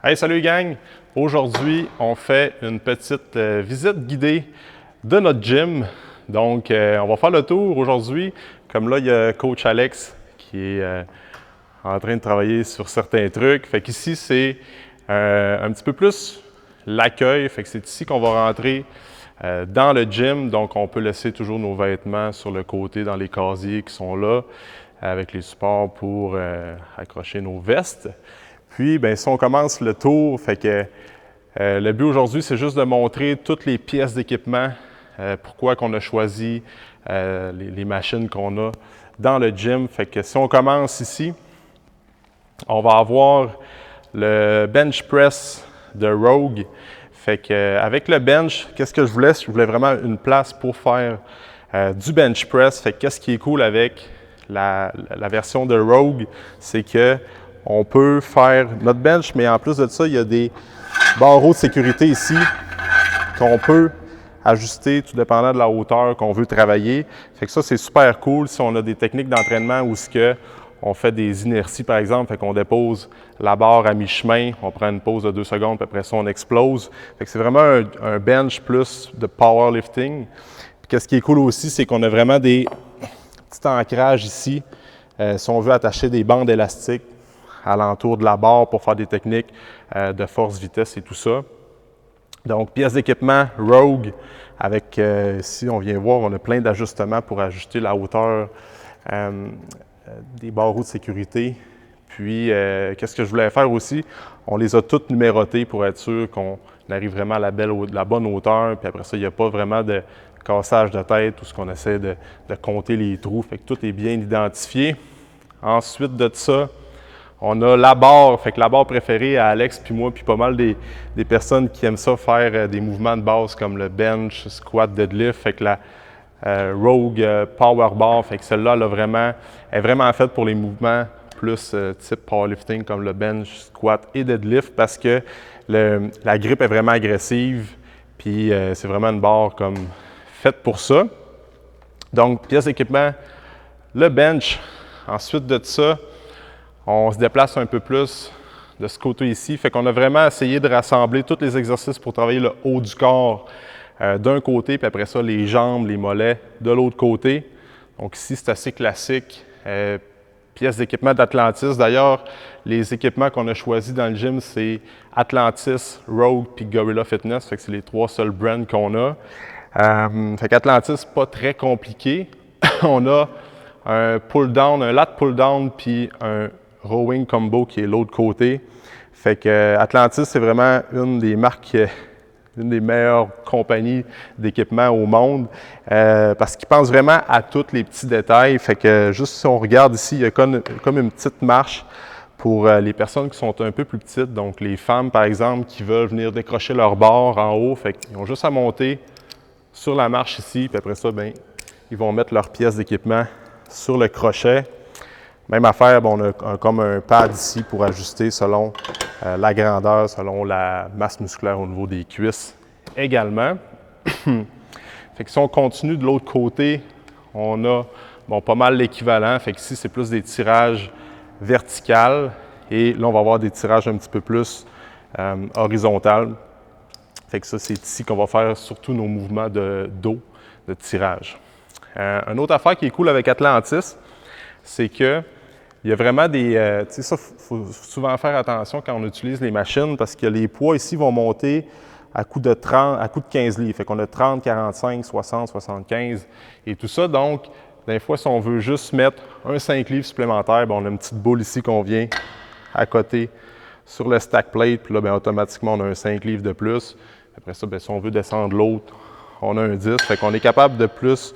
Hey, salut gang! Aujourd'hui, on fait une petite visite guidée de notre gym. Donc, on va faire le tour aujourd'hui. Comme là, il y a Coach Alex qui est en train de travailler sur certains trucs. Fait qu'ici, c'est un petit peu plus l'accueil. Fait que c'est ici qu'on va rentrer dans le gym. Donc, on peut laisser toujours nos vêtements sur le côté dans les casiers qui sont là, avec les supports pour accrocher nos vestes. Puis, bien, si on commence le tour, fait que le but aujourd'hui, c'est juste de montrer toutes les pièces d'équipement, pourquoi qu'on a choisi les machines qu'on a dans le gym. Fait que si on commence ici, on va avoir le bench press de Rogue. Fait que avec le bench, qu'est-ce que je voulais? Je voulais vraiment une place pour faire du bench press. Fait que qu'est-ce qui est cool avec la version de Rogue, c'est que on peut faire notre bench, mais en plus de ça, il y a des barreaux de sécurité ici qu'on peut ajuster tout dépendant de la hauteur qu'on veut travailler. Fait que ça, c'est super cool si on a des techniques d'entraînement où on fait des inerties, par exemple, fait qu'on dépose la barre à mi-chemin, on prend une pause de 2 secondes, puis après ça, on explose. Fait que c'est vraiment un bench plus de powerlifting. Puis qu'est-ce qui est cool aussi, c'est qu'on a vraiment des petits ancrages ici. Si on veut attacher des bandes élastiques alentour de la barre pour faire des techniques de force, vitesse et tout ça. Donc, pièces d'équipement Rogue, avec, ici, on vient voir, on a plein d'ajustements pour ajuster la hauteur des barreaux de sécurité. Puis, qu'est-ce que je voulais faire aussi? On les a toutes numérotées pour être sûr qu'on arrive vraiment à la bonne hauteur. Puis après ça, il n'y a pas vraiment de cassage de tête ou ce qu'on essaie de compter les trous. Fait que tout est bien identifié. Ensuite de ça, on a la barre, fait que la barre préférée à Alex puis moi, puis pas mal des personnes qui aiment ça faire des mouvements de base comme le bench, squat, deadlift. Fait que la Rogue Power Bar, fait que celle-là, elle est vraiment faite pour les mouvements plus type powerlifting comme le bench, squat et deadlift parce que la grippe est vraiment agressive, puis c'est vraiment une barre comme faite pour ça. Donc, pièce d'équipement, le bench. Ensuite de ça, on se déplace un peu plus de ce côté ici. Fait qu'on a vraiment essayé de rassembler tous les exercices pour travailler le haut du corps d'un côté, puis après ça, les jambes, les mollets de l'autre côté. Donc ici, c'est assez classique. Pièces d'équipement d'Atlantis. D'ailleurs, les équipements qu'on a choisis dans le gym, c'est Atlantis, Rogue puis Gorilla Fitness. Fait que c'est les 3 seuls brands qu'on a. Fait qu'Atlantis, pas très compliqué. On a un pull-down, un lat pull-down puis un rowing combo qui est l'autre côté. Fait que Atlantis, c'est vraiment une des marques, une des meilleures compagnies d'équipement au monde parce qu'ils pensent vraiment à tous les petits détails. Fait que juste si on regarde ici, il y a comme une petite marche pour les personnes qui sont un peu plus petites. Donc les femmes, par exemple, qui veulent venir décrocher leur barre en haut. Fait qu'ils ont juste à monter sur la marche ici. Puis après ça, bien, ils vont mettre leurs pièces d'équipement sur le crochet. Même affaire, bon, on a comme un pad ici pour ajuster selon la grandeur, selon la masse musculaire au niveau des cuisses également. Fait que si on continue de l'autre côté, on a pas mal l'équivalent. Fait que ici, c'est plus des tirages verticaux et là, on va avoir des tirages un petit peu plus horizontaux. Fait que ça, c'est ici qu'on va faire surtout nos mouvements de dos, de tirage. Une autre affaire qui est cool avec Atlantis, c'est que il y a vraiment des... tu sais, ça, il faut souvent faire attention quand on utilise les machines parce que les poids ici vont monter à coup de 15 livres. Fait qu'on a 30, 45, 60, 75 et tout ça. Donc, des fois, si on veut juste mettre un 5 livres supplémentaire, bien, on a une petite boule ici qu'on vient à côté sur le stack plate. Puis là, bien, automatiquement, on a un 5 livres de plus. Après ça, bien, si on veut descendre l'autre, on a un 10. Fait qu'on est capable de plus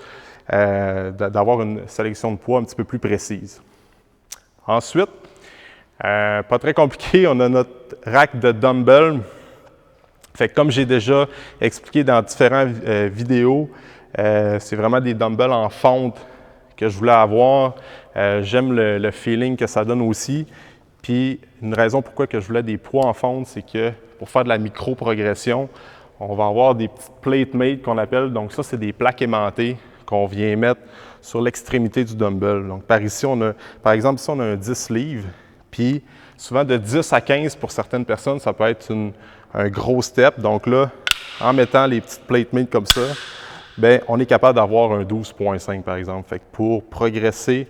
d'avoir une sélection de poids un petit peu plus précise. Ensuite, pas très compliqué, on a notre rack de dumbbells. Fait que comme j'ai déjà expliqué dans différentes vidéos, c'est vraiment des dumbbells en fonte que je voulais avoir. J'aime le feeling que ça donne aussi. Puis une raison pourquoi que je voulais des poids en fonte, c'est que pour faire de la micro-progression, on va avoir des petites plate mates qu'on appelle. Donc ça, c'est des plaques aimantées qu'on vient mettre sur l'extrémité du dumbbell. Donc par exemple, ici, on a un 10 livres. Puis souvent de 10 à 15 pour certaines personnes, ça peut être un gros step. Donc là, en mettant les petites plate mates comme ça, bien, on est capable d'avoir un 12,5 par exemple. Fait que pour progresser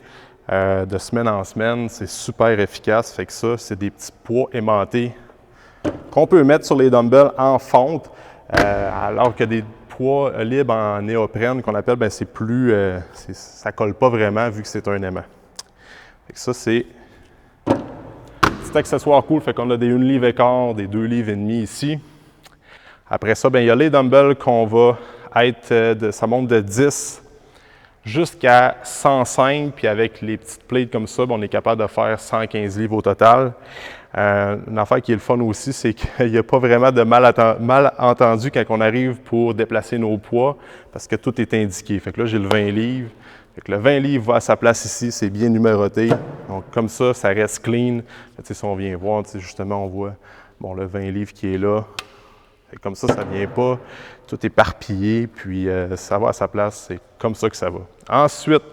de semaine en semaine, c'est super efficace. Fait que ça, c'est des petits poids aimantés qu'on peut mettre sur les dumbbells en fonte, alors que des poids libres en néoprène qu'on appelle, bien, c'est plus, ça colle pas vraiment vu que c'est un aimant. Fait que ça, c'est petit accessoire cool, fait qu'on a des 1 livre et quart, des 2 livres et demi ici. Après ça, bien, il y a les dumbbells qu'on va être, ça monte de 10 jusqu'à 105, puis avec les petites plates comme ça, bien, on est capable de faire 115 livres au total. Une affaire qui est le fun aussi, c'est qu'il n'y a pas vraiment de malentendu quand on arrive pour déplacer nos poids, parce que tout est indiqué. Fait que là, j'ai le 20 livres. Fait que le 20 livres va à sa place ici, c'est bien numéroté. Donc, comme ça reste clean. Si on vient voir, justement, on voit bon, le 20 livres qui est là. Fait que comme ça ne vient pas tout éparpillé, puis ça va à sa place. C'est comme ça que ça va. Ensuite,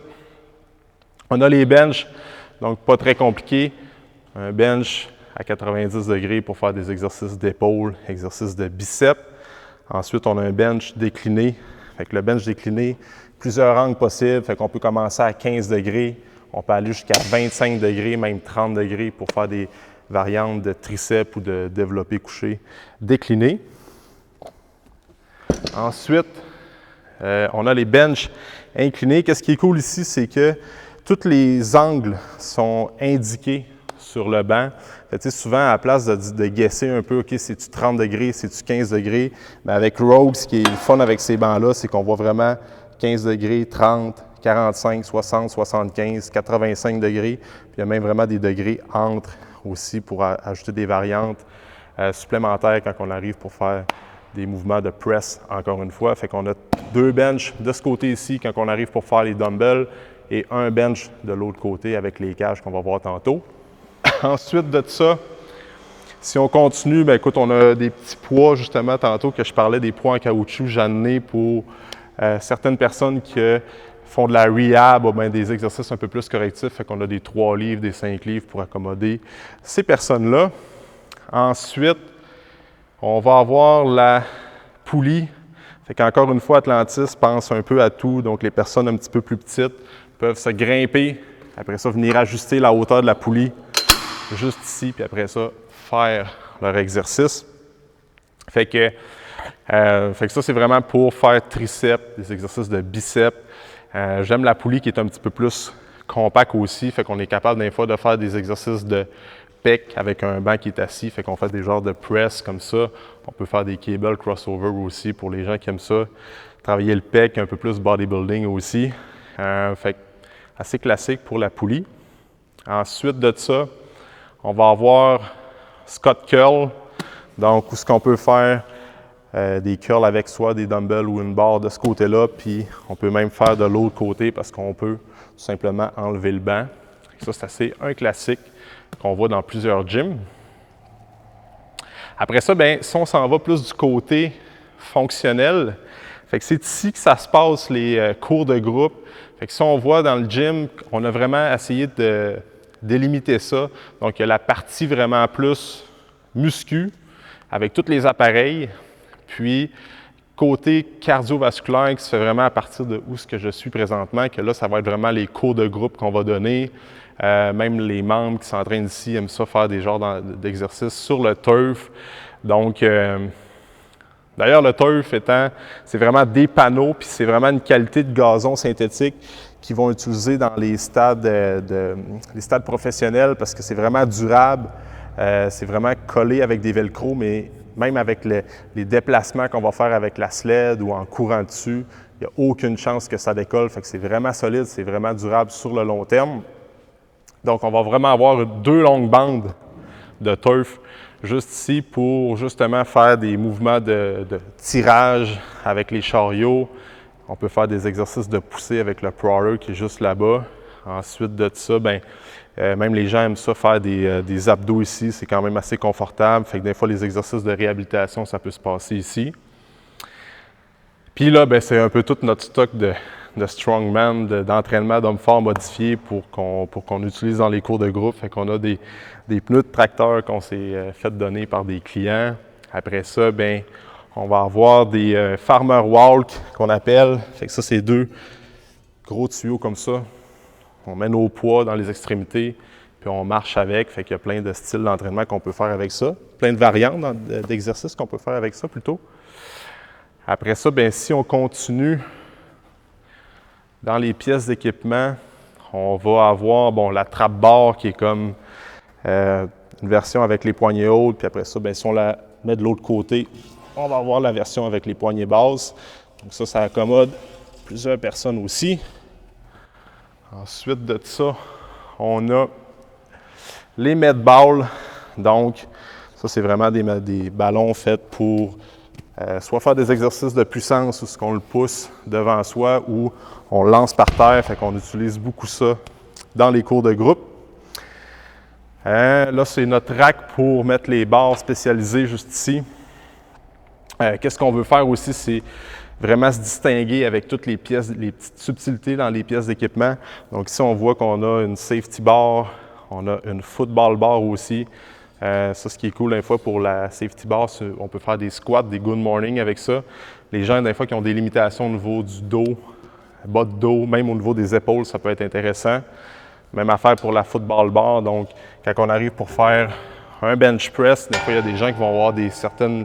on a les benches. Donc, pas très compliqué. Un bench à 90 degrés pour faire des exercices d'épaule, exercices de biceps. Ensuite, on a un bench décliné. Fait que le bench décliné, plusieurs angles possibles. Fait qu'on peut commencer à 15 degrés. On peut aller jusqu'à 25 degrés, même 30 degrés pour faire des variantes de triceps ou de développé couché décliné. Ensuite, on a les benches inclinés. Qu'est-ce qui est cool ici, c'est que tous les angles sont indiqués sur le banc. Fait, souvent, à la place de guesser un peu, OK, c'est-tu 30 degrés, c'est-tu 15 degrés, mais avec Rogue, ce qui est le fun avec ces bancs-là, c'est qu'on voit vraiment 15 degrés, 30, 45, 60, 75, 85 degrés. Puis il y a même vraiment des degrés entre aussi pour ajouter des variantes supplémentaires quand on arrive pour faire des mouvements de press, encore une fois. Fait qu'on a 2 benches de ce côté ici quand on arrive pour faire les dumbbells et un bench de l'autre côté avec les cages qu'on va voir tantôt. Ensuite de ça, si on continue, bien écoute, on a des petits poids justement tantôt que je parlais des poids en caoutchouc j'en pour certaines personnes qui font de la rehab ou bien des exercices un peu plus correctifs. Fait qu'on a des 3 livres, des 5 livres pour accommoder ces personnes-là. Ensuite, on va avoir la poulie. Fait qu'encore une fois, Atlantis pense un peu à tout. Donc, les personnes un petit peu plus petites peuvent se grimper. Après ça, venir ajuster la hauteur de la poulie juste ici. Puis après ça, faire leur exercice. Fait que ça, c'est vraiment pour faire triceps, des exercices de biceps. J'aime la poulie qui est un petit peu plus compacte aussi. Fait qu'on est capable des fois de faire des exercices de pec avec un banc qui est assis, fait qu'on fait des genres de press comme ça. On peut faire des cable crossover aussi pour les gens qui aiment ça. Travailler le pec, un peu plus bodybuilding aussi. Fait assez classique pour la poulie. Ensuite de ça, on va avoir Scott Curl. Donc, où ce qu'on peut faire des curls avec soit des dumbbells ou une barre de ce côté-là, puis on peut même faire de l'autre côté parce qu'on peut tout simplement enlever le banc. Ça, c'est assez un classique qu'on voit dans plusieurs gyms. Après ça, bien, si on s'en va plus du côté fonctionnel, fait que c'est ici que ça se passe, les cours de groupe. Fait que si on voit dans le gym, on a vraiment essayé de délimiter ça. Donc, il y a la partie vraiment plus muscu, avec tous les appareils. Puis, côté cardiovasculaire, qui se fait vraiment à partir de où ce que je suis présentement, que là, ça va être vraiment les cours de groupe qu'on va donner. Même les membres qui s'entraînent ici aiment ça faire des genres d'exercices sur le turf. Donc, d'ailleurs, le turf c'est vraiment des panneaux, puis c'est vraiment une qualité de gazon synthétique qu'ils vont utiliser dans les stades, les stades professionnels parce que c'est vraiment durable, c'est vraiment collé avec des velcro, mais même avec les déplacements qu'on va faire avec la sled ou en courant dessus, il n'y a aucune chance que ça décolle. Fait que c'est vraiment solide, c'est vraiment durable sur le long terme. Donc, on va vraiment avoir 2 longues bandes de turf juste ici pour justement faire des mouvements de tirage avec les chariots. On peut faire des exercices de poussée avec le crawler qui est juste là-bas. Ensuite de ça, bien, même les gens aiment ça faire des abdos ici. C'est quand même assez confortable. Fait que des fois, les exercices de réhabilitation, ça peut se passer ici. Puis là, bien, c'est un peu tout notre stock de strongman, d'entraînement d'hommes forts modifiés pour qu'on utilise dans les cours de groupe. Fait qu'on a des pneus de tracteur qu'on s'est fait donner par des clients. Après ça, bien, on va avoir des farmer walk qu'on appelle. Fait que ça, c'est 2 gros tuyaux comme ça. On met nos poids dans les extrémités, puis on marche avec. Fait qu'il y a plein de styles d'entraînement qu'on peut faire avec ça. Plein de variantes d'exercices qu'on peut faire avec ça plutôt. Après ça, bien, si on continue dans les pièces d'équipement, on va avoir la trappe barre qui est comme une version avec les poignées hautes. Puis après ça, bien, si on la met de l'autre côté, on va avoir la version avec les poignées basses. Donc ça accommode plusieurs personnes aussi. Ensuite de ça, on a les med balls. Donc, ça, c'est vraiment des ballons faits pour soit faire des exercices de puissance où on le pousse devant soi ou on le lance par terre. Fait qu'on utilise beaucoup ça dans les cours de groupe. Là, c'est notre rack pour mettre les barres spécialisées juste ici. Qu'est-ce qu'on veut faire aussi, c'est vraiment se distinguer avec toutes les pièces, les petites subtilités dans les pièces d'équipement. Donc ici, on voit qu'on a une safety bar, on a une football bar aussi. Ça, ce qui est cool, des fois, pour la safety bar, on peut faire des squats, des good morning avec ça. Les gens, des fois, qui ont des limitations au niveau du dos, bas de dos, même au niveau des épaules, ça peut être intéressant. Même affaire pour la football bar. Donc, quand on arrive pour faire un bench press, des fois, il y a des gens qui vont avoir certaines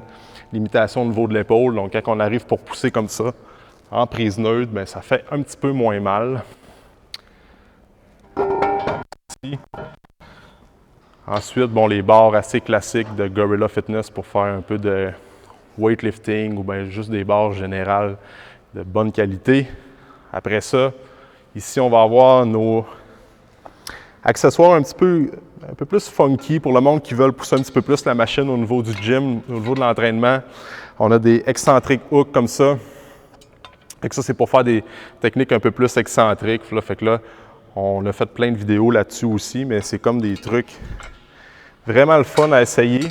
limitations au niveau de l'épaule. Donc, quand on arrive pour pousser comme ça, en prise neutre, bien, ça fait un petit peu moins mal. Ici. Ensuite, les barres assez classiques de Gorilla Fitness pour faire un peu de weightlifting ou bien juste des barres générales de bonne qualité. Après ça, ici, on va avoir nos accessoires un peu plus funky pour le monde qui veut pousser un petit peu plus la machine au niveau du gym, au niveau de l'entraînement. On a des excentriques hooks comme ça. Fait que ça, c'est pour faire des techniques un peu plus excentriques. Fait que là, on a fait plein de vidéos là-dessus aussi, mais c'est comme des trucs vraiment le fun à essayer.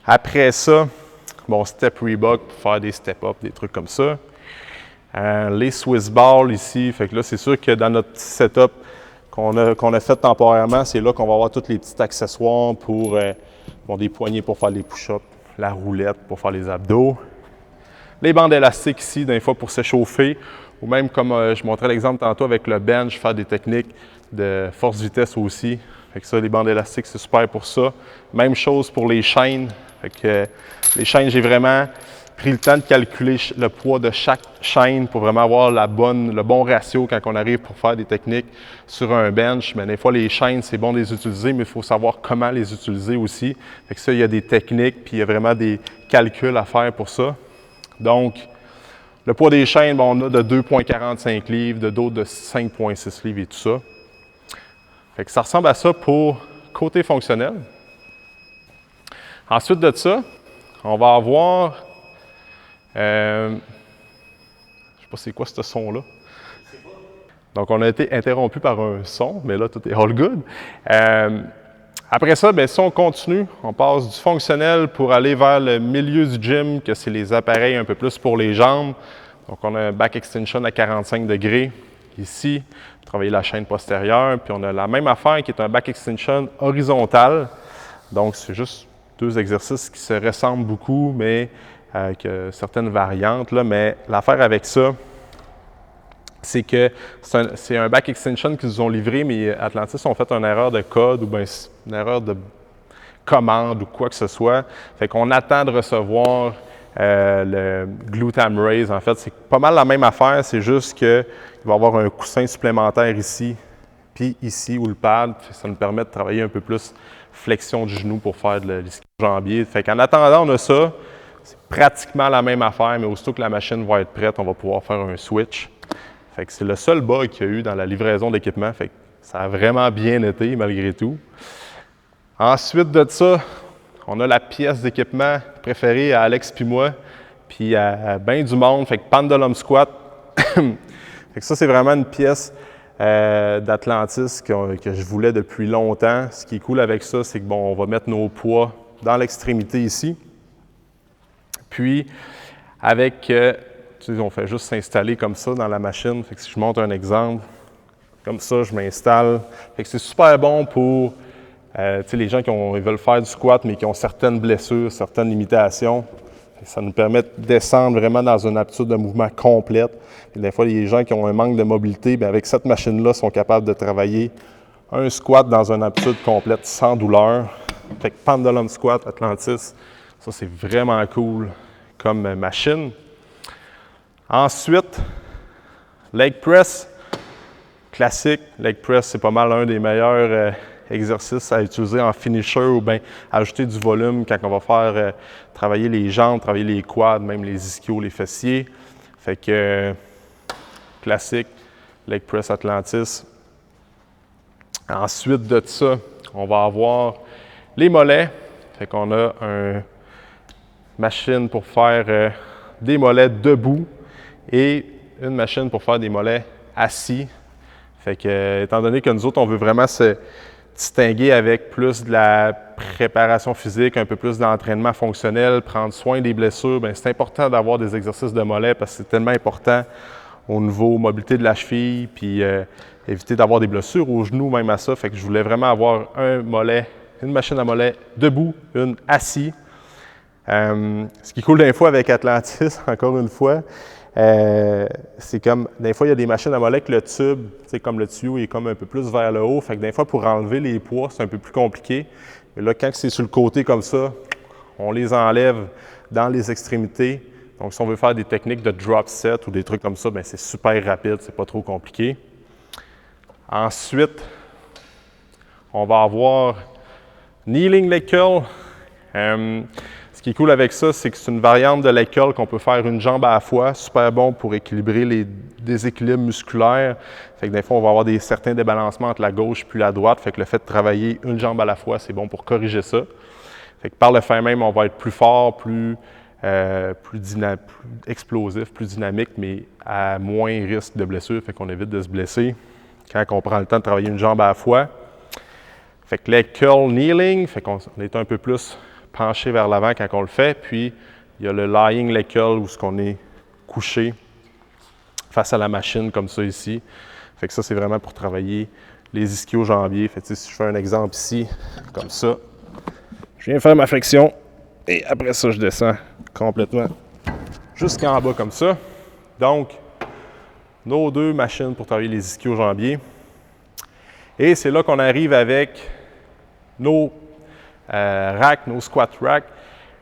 Après ça, step Reebok pour faire des step-up, des trucs comme ça. Les Swiss balls ici, fait que là, c'est sûr que dans notre setup qu'on a fait temporairement, c'est là qu'on va avoir tous les petits accessoires pour des poignées pour faire les push-ups, la roulette pour faire les abdos. Les bandes élastiques ici, des fois pour s'échauffer, ou même comme je montrais l'exemple tantôt avec le bench, faire des techniques de force-vitesse aussi. Fait que ça, les bandes élastiques, c'est super pour ça. Même chose pour les chaînes. Fait que les chaînes, j'ai vraiment pris le temps de calculer le poids de chaque chaîne pour vraiment avoir le bon ratio quand on arrive pour faire des techniques sur un bench. Mais des fois, les chaînes, c'est bon de les utiliser, mais il faut savoir comment les utiliser aussi. Fait que ça, il y a des techniques, puis il y a vraiment des calculs à faire pour ça. Donc, le poids des chaînes, on a de 2,45 livres, de d'autres de 5,6 livres et tout ça. Fait que ça ressemble à ça pour côté fonctionnel. Ensuite de ça, on va avoir, je ne sais pas c'est quoi ce son-là. Donc, on a été interrompu par un son, mais là, tout est all good. Après ça, bien, si on continue, on passe du fonctionnel pour aller vers le milieu du gym, que c'est les appareils un peu plus pour les jambes. Donc, on a un back extension à 45 degrés ici, travailler la chaîne postérieure. Puis, on a la même affaire qui est un back extension horizontal. Donc, c'est juste 2 exercices qui se ressemblent beaucoup, mais avec certaines variantes. Là. Mais l'affaire avec ça, c'est que c'est un back extension qu'ils nous ont livré, mais Atlantis ont fait une erreur de code ou bien une erreur de commande ou quoi que ce soit. Fait qu'on attend de recevoir le Glutam Raise. En fait, c'est pas mal la même affaire, c'est juste qu'il va y avoir un coussin supplémentaire ici, puis ici où le pad. Ça nous permet de travailler un peu plus flexion du genou pour faire de l'ischio-jambier. Fait qu'en attendant, on a ça. C'est pratiquement la même affaire, mais aussitôt que la machine va être prête, on va pouvoir faire un switch. Fait que c'est le seul bug qu'il y a eu dans la livraison d'équipement. Fait que ça a vraiment bien été malgré tout. Ensuite de ça, on a la pièce d'équipement préférée à Alex puis moi, puis à bien du monde. Fait que Pendulum Squat. Fait que ça, c'est vraiment une pièce d'Atlantis que je voulais depuis longtemps. Ce qui est cool avec ça, c'est que on va mettre nos poids dans l'extrémité ici. Puis, avec on fait juste s'installer comme ça dans la machine. Fait que si je montre un exemple, comme ça, je m'installe. Fait que c'est super bon pour les gens ils veulent faire du squat, mais qui ont certaines blessures, certaines limitations. Ça nous permet de descendre vraiment dans une aptitude de mouvement complète. Puis des fois, les gens qui ont un manque de mobilité, bien, avec cette machine-là, sont capables de travailler un squat dans une aptitude complète sans douleur. Fait que Pendulum Squat Atlantis, ça c'est vraiment cool comme machine. Ensuite, Leg Press, classique. Leg Press, c'est pas mal un des meilleurs exercices à utiliser en finisher ou bien ajouter du volume quand on va faire travailler les jambes, travailler les quads, même les ischios, les fessiers. Fait que classique, Leg Press Atlantis. Ensuite de ça, on va avoir les mollets. Fait qu'on a une machine pour faire des mollets debout et une machine pour faire des mollets assis. Fait que, étant donné que nous autres, on veut vraiment se distinguer avec plus de la préparation physique, un peu plus d'entraînement fonctionnel, prendre soin des blessures, bien, c'est important d'avoir des exercices de mollets parce que c'est tellement important au niveau mobilité de la cheville, puis éviter d'avoir des blessures aux genoux, même à ça. Fait que je voulais vraiment avoir un mollet, une machine à mollets debout, une assis. Ce qui est cool des fois avec Atlantis, encore une fois, c'est comme, des fois, il y a des machines à mollets que le tube, comme le tuyau est comme un peu plus vers le haut. Fait que des fois, pour enlever les poids, c'est un peu plus compliqué. Mais là, quand c'est sur le côté comme ça, on les enlève dans les extrémités. Donc, si on veut faire des techniques de drop set ou des trucs comme ça, bien, c'est super rapide, c'est pas trop compliqué. Ensuite, on va avoir Kneeling Leg Curl. Ce qui est cool avec ça, c'est que c'est une variante de leg curl qu'on peut faire une jambe à la fois. Super bon pour équilibrer les déséquilibres musculaires. Fait que des fois, on va avoir certains débalancements entre la gauche puis la droite. Fait que le fait de travailler une jambe à la fois, c'est bon pour corriger ça. Fait que par le fait même, on va être plus fort, plus explosif, plus dynamique, mais à moins risque de blessure. Fait qu'on évite de se blesser quand on prend le temps de travailler une jambe à la fois. Fait que leg curl kneeling, fait qu'on est un peu plus penché vers l'avant quand on le fait. Puis, il y a le lying leg curl où on est couché face à la machine comme ça ici. Fait que ça, c'est vraiment pour travailler les ischio-jambiers. Fait que si je fais un exemple ici, comme ça, je viens faire ma flexion et après ça, je descends complètement jusqu'en bas comme ça. Donc, nos deux machines pour travailler les ischio-jambiers. Et c'est là qu'on arrive avec nos racks, nos squat racks.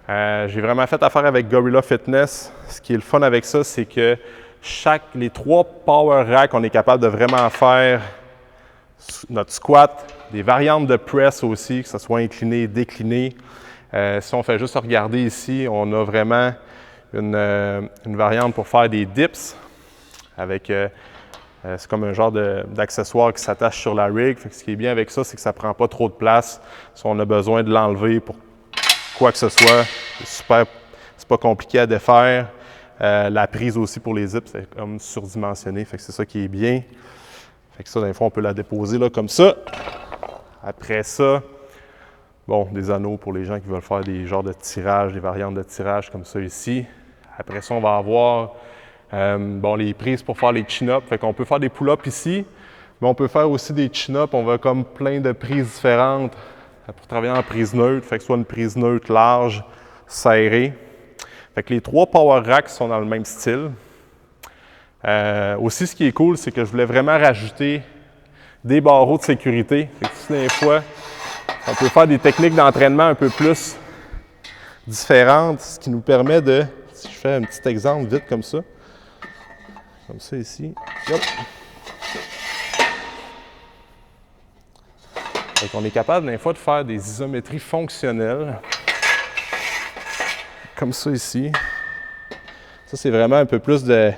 J'ai vraiment fait affaire avec Gorilla Fitness. Ce qui est le fun avec ça, c'est que les 3 power racks, on est capable de vraiment faire notre squat, des variantes de press aussi, que ce soit incliné, décliné. Si on fait juste regarder ici, on a vraiment une variante pour faire des dips avec c'est comme un genre d'accessoire qui s'attache sur la rig. Fait que ce qui est bien avec ça, c'est que ça ne prend pas trop de place. Si on a besoin de l'enlever pour quoi que ce soit, c'est pas compliqué à défaire. La prise aussi pour les zips, c'est comme surdimensionné. Fait que c'est ça qui est bien. Fait que ça, des fois, on peut la déposer là comme ça. Après ça, bon, des anneaux pour les gens qui veulent faire des genres de tirage, des variantes de tirage comme ça ici. Après ça, on va avoir les prises pour faire les chin-ups. Fait qu'on peut faire des pull-ups ici, mais on peut faire aussi des chin-ups. On va comme plein de prises différentes pour travailler en prise neutre. Fait que soit une prise neutre large, serrée. Fait que les 3 power racks sont dans le même style. Aussi, ce qui est cool, c'est que je voulais vraiment rajouter des barreaux de sécurité. Fait que si des fois, on peut faire des techniques d'entraînement un peu plus différentes, ce qui nous permet de, si je fais un petit exemple vite comme ça ici, hop. Donc on est capable des fois de faire des isométries fonctionnelles, comme ça ici. Ça, c'est vraiment un peu plus des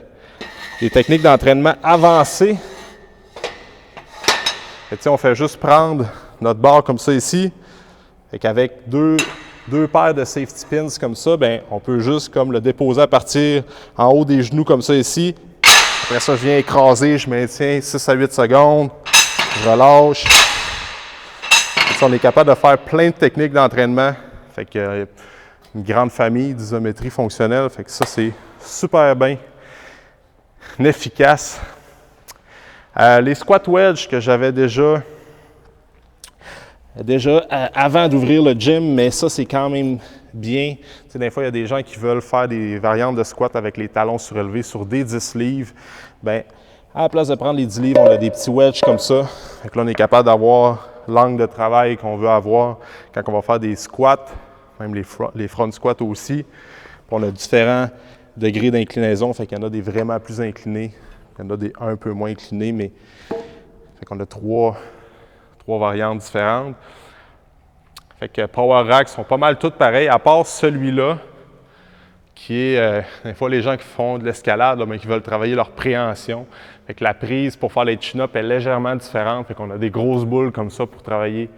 techniques d'entraînement avancées. Et on fait juste prendre notre barre comme ça ici. Avec deux paires de safety pins comme ça, bien, on peut juste comme le déposer à partir en haut des genoux comme ça ici. Après ça, je viens écraser, je maintiens 6 à 8 secondes, je relâche. On est capable de faire plein de techniques d'entraînement. Fait que une grande famille d'isométrie fonctionnelle. Fait que ça, c'est super bien efficace. Les squat wedge que j'avais déjà avant d'ouvrir le gym, mais ça, c'est quand même bien. Tu sais, des fois, il y a des gens qui veulent faire des variantes de squat avec les talons surélevés sur des 10 livres. Bien, à la place de prendre les 10 livres, on a des petits wedges comme ça. Donc là, on est capable d'avoir l'angle de travail qu'on veut avoir quand on va faire des squats, même les front squats aussi. Puis on a différents degrés d'inclinaison, fait qu'il y en a des vraiment plus inclinés, il y en a des un peu moins inclinés, mais fait qu'on a trois variantes différentes. Fait que Power Racks sont pas mal toutes pareilles, à part celui-là, qui est, des fois, les gens qui font de l'escalade, mais qui veulent travailler leur préhension. Fait que la prise pour faire les chin-ups est légèrement différente. Fait qu'on a des grosses boules comme ça pour travailler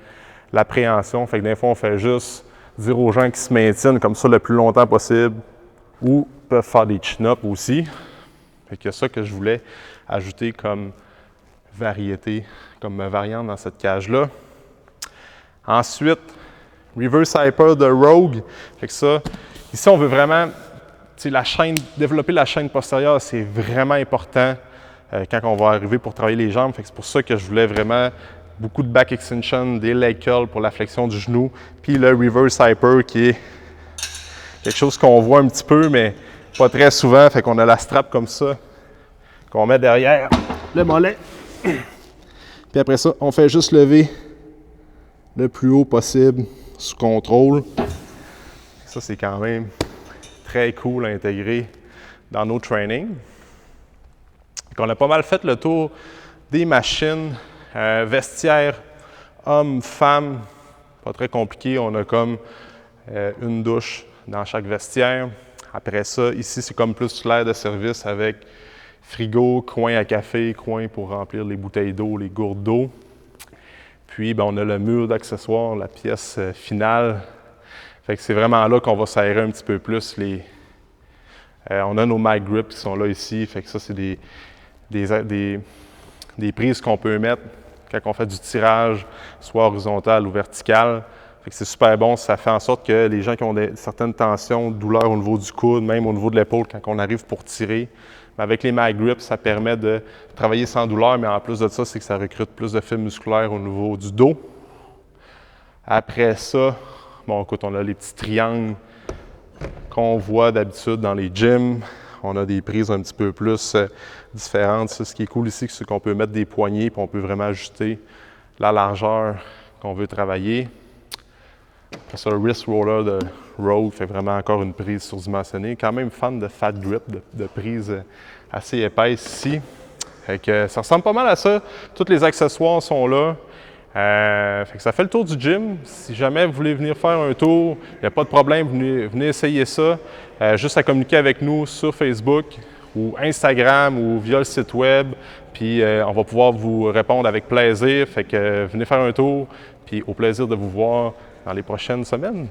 la préhension. Fait que des fois, on fait juste dire aux gens qui se maintiennent comme ça le plus longtemps possible ou peuvent faire des chin-ups aussi. Fait qu'il y a ça que je voulais ajouter comme variété, comme variante dans cette cage-là. Ensuite, Reverse Hyper de Rogue. Fait que ça, ici, on veut vraiment, développer la chaîne postérieure, c'est vraiment important quand on va arriver pour travailler les jambes. Fait que c'est pour ça que je voulais vraiment beaucoup de back extension, des leg curls pour la flexion du genou, puis le Reverse Hyper qui est quelque chose qu'on voit un petit peu, mais pas très souvent. Fait qu'on a la strap comme ça, qu'on met derrière le mollet. Puis après ça, on fait juste lever le plus haut possible sous contrôle. Ça, c'est quand même très cool à intégrer dans nos trainings. On a pas mal fait le tour des machines, vestiaires, hommes, femmes, pas très compliqué. On a comme une douche dans chaque vestiaire. Après ça, ici, c'est comme plus l'aire de service avec frigo, coin à café, coin pour remplir les bouteilles d'eau, les gourdes d'eau. Puis, bien, on a le mur d'accessoires, la pièce finale. Fait que c'est vraiment là qu'on va s'aérer un petit peu plus. On a nos mic grips qui sont là ici. Fait que ça, c'est des prises qu'on peut mettre quand on fait du tirage, soit horizontal ou vertical. Fait que c'est super bon. Ça fait en sorte que les gens qui ont certaines tensions, douleurs au niveau du coude, même au niveau de l'épaule, quand on arrive pour tirer, avec les mic grips, ça permet de travailler sans douleur, mais en plus de ça, c'est que ça recrute plus de fibres musculaires au niveau du dos. Après ça, bon, écoute, on a les petits triangles qu'on voit d'habitude dans les gyms. On a des prises un petit peu plus différentes. Ça, ce qui est cool ici, c'est qu'on peut mettre des poignées, puis on peut vraiment ajuster la largeur qu'on veut travailler. Après ça, le wrist roller de Rogue fait vraiment encore une prise surdimensionnée. Quand même fan de fat grip, de prise assez épaisse ici. Fait que ça ressemble pas mal à ça. Tous les accessoires sont là. Fait que ça fait le tour du gym. Si jamais vous voulez venir faire un tour, il n'y a pas de problème, venez essayer ça. Juste à communiquer avec nous sur Facebook ou Instagram ou via le site web. Puis on va pouvoir vous répondre avec plaisir. Fait que venez faire un tour, puis au plaisir de vous voir dans les prochaines semaines.